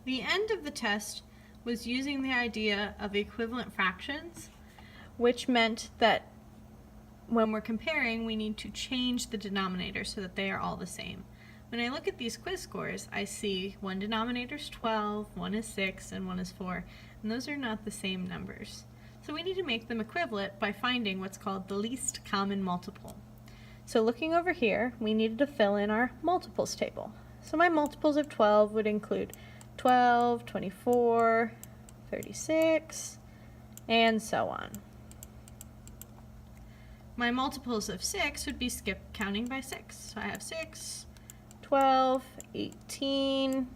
The end of the test was using the idea of equivalent fractions, which meant that when we're comparing, we need to change the denominator so that they are all the same. When I look at these quiz scores, I see one denominator is 12, one is 6, and one is 4, and those are not the same numbers. So we need to make them equivalent by finding what's called the least common multiple. So looking over here, we needed to fill in our multiples table. So my multiples of 12 would include 12, 24, 36, and so on. My multiples of 6 would be skip counting by 6. So I have 6, 12, 18,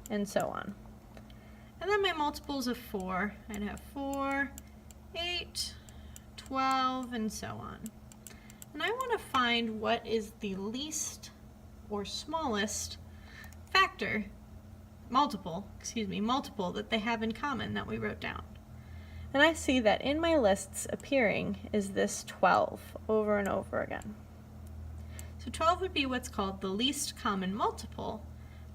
and so on. And then my multiples of 4, I'd have 4, 8, 12, and so on. And I want to find what is the least or smallest multiple that they have in common that we wrote down. And I see that in my lists appearing is this 12 over and over again. So 12 would be what's called the least common multiple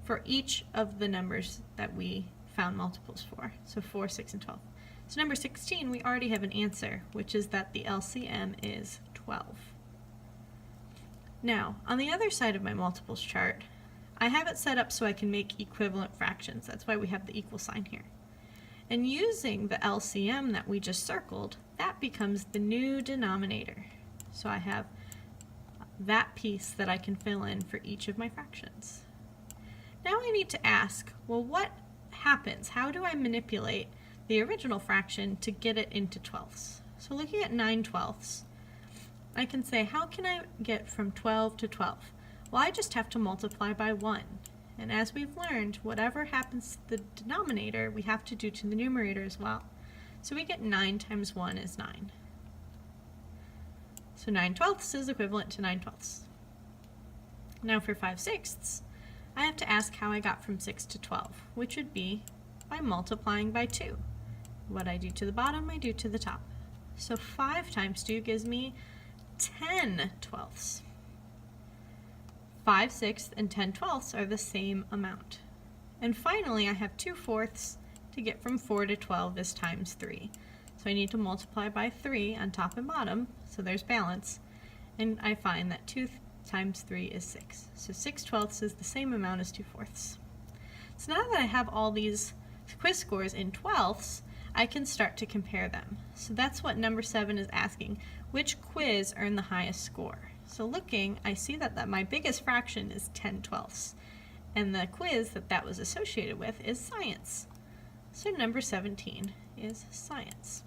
for each of the numbers that we found multiples for. So 4, 6, and 12. So number 16, we already have an answer, which is that the LCM is 12. Now, on the other side of my multiples chart, I have it set up so I can make equivalent fractions. That's why we have the equal sign here. And using the LCM that we just circled, that becomes the new denominator. So I have that piece that I can fill in for each of my fractions. Now I need to ask, well, what happens? How do I manipulate the original fraction to get it into twelfths? So looking at 9/12, I can say, how can I get from 12 to 12? Well, I just have to multiply by 1. And as we've learned, whatever happens to the denominator, we have to do to the numerator as well. So we get 9 times 1 is 9. So 9/12 is equivalent to 9/12. Now for 5/6, I have to ask how I got from 6 to 12, which would be by multiplying by 2. What I do to the bottom, I do to the top. So 5 times 2 gives me 10/12. 5/6 and 10/12 are the same amount. And finally, I have 2/4 to get from 4 to 12 is times 3. So I need to multiply by 3 on top and bottom, so there's balance. And I find that 2 times 3 is 6. So 6/12 is the same amount as 2/4. So now that I have all these quiz scores in twelfths, I can start to compare them. So that's what number 7 is asking. Which quiz earned the highest score? So looking, I see that my biggest fraction is 10/12, and the quiz that was associated with is science. So number 17 is science.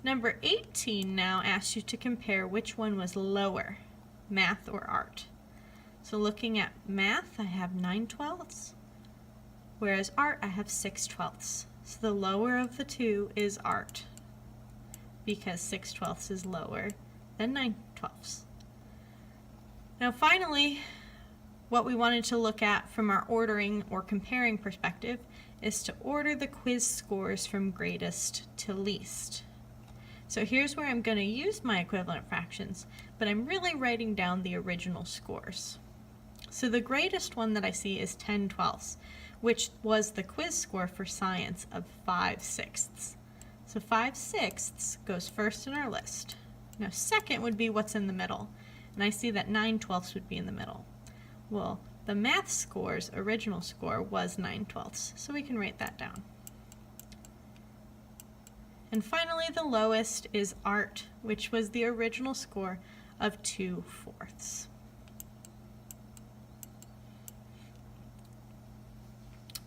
Number 18 now asks you to compare which one was lower, math or art. So looking at math, I have 9/12, whereas art, I have 6/12. So the lower of the two is art, because 6/12 is lower than 9/12. Now finally, what we wanted to look at from our ordering or comparing perspective is to order the quiz scores from greatest to least. So here's where I'm going to use my equivalent fractions, but I'm really writing down the original scores. So the greatest one that I see is 10/12, which was the quiz score for science of 5/6. So 5/6 goes first in our list. Now second would be what's in the middle, and I see that 9/12 would be in the middle. Well, the math score's original score was 9/12, so we can write that down. And finally, the lowest is art, which was the original score of 2/4.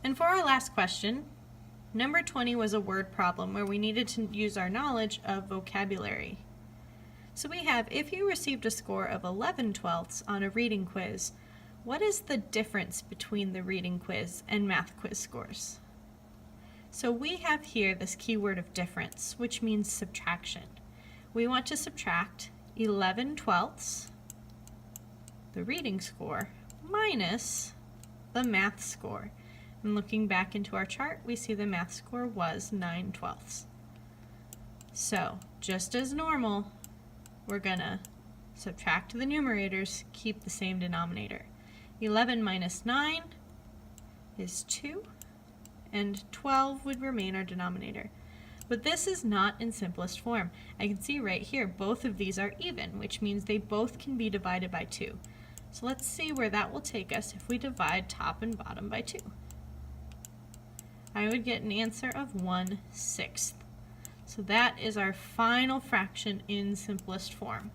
And for our last question, number 20 was a word problem where we needed to use our knowledge of vocabulary. So we have, if you received a score of 11/12 on a reading quiz, what is the difference between the reading quiz and math quiz scores? So we have here this keyword of difference, which means subtraction. We want to subtract 11/12, the reading score, minus the math score. And looking back into our chart, we see the math score was 9/12. So, just as normal, we're going to subtract the numerators, keep the same denominator. 11 minus 9 is 2, and 12 would remain our denominator. But this is not in simplest form. I can see right here both of these are even, which means they both can be divided by 2. So let's see where that will take us if we divide top and bottom by 2. I would get an answer of 1/6. So that is our final fraction in simplest form.